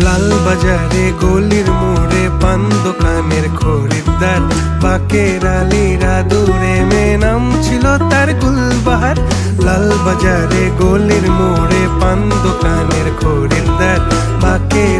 লাল বাজারে গলির মোড়ে পান দোকানের খরিদ্দার, বাকের আলীরা দূরে মে নাম ছিল তার গুলবাহার। লাল বাজারে গলির মোড়ে পান দোকানের খরিদ্দার, বাকের